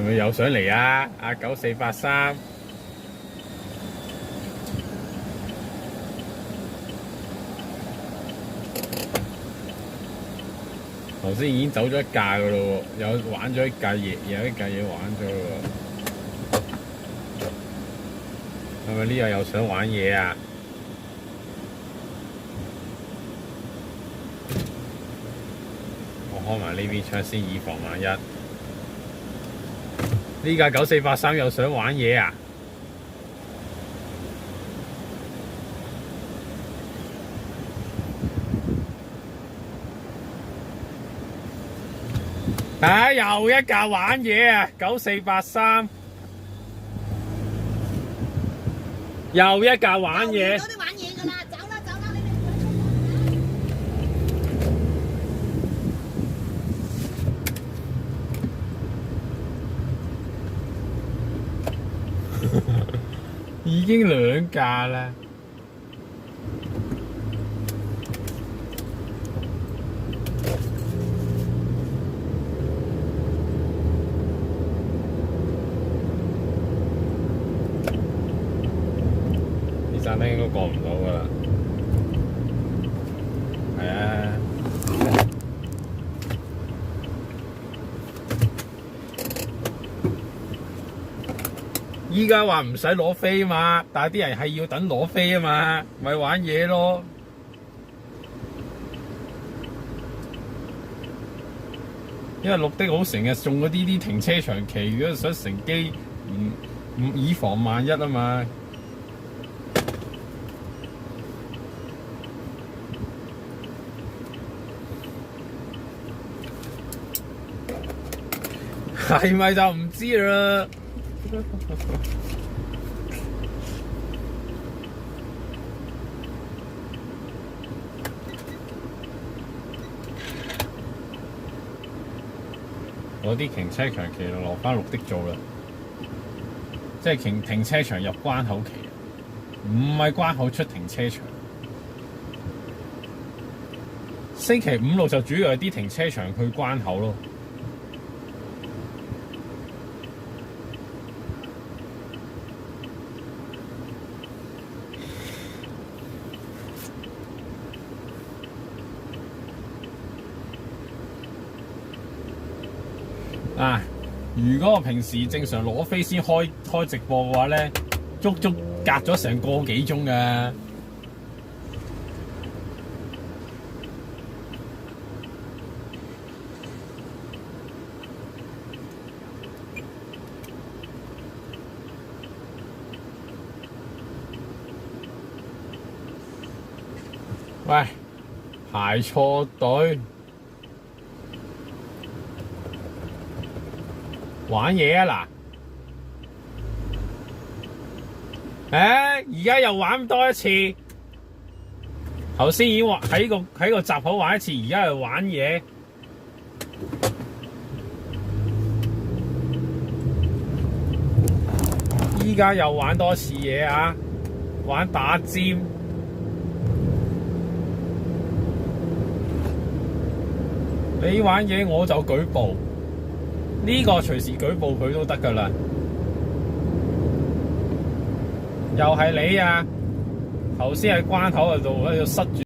咪又想嚟啊？阿9483，頭先已經走咗一架噶咯喎，有玩咗一架嘢，有一架嘢玩咗咯喎，係咪呢個又想玩嘢啊？我開埋呢邊窗先，以防萬一。呢架9483又想玩嘢啊！又一架玩嘢啊！9483，又一架玩嘢。多啲玩嘢㗎啦，走啦走啦，你哋已經兩架啦。呢盞燈應該過唔到㗎啦。係啊。依家話唔使攞飛啊嘛，但係啲人係要等攞飛啊嘛，咪玩嘢咯。因為綠的好成日中嗰啲停車場期，如果想乘機唔以防萬一啊嘛。係咪就唔知啦？嗰啲停車場期落返綠的做啦，即係停車場入關口期，唔係關口出停車場。星期五六就主要係啲停車場去關口咯。如果我平時正常攞飛先開直播嘅話咧，足隔咗成個幾鐘㗎。喂，排錯隊。玩嘢啊嗱！而家又玩多一次，頭先已經喺個閘口玩一次，而家又玩嘢。依家又玩多次嘢啊！玩打尖。你玩嘢我就舉報。呢個隨時舉報佢都得㗎啦，又係你啊！頭先喺關口嗰度塞住。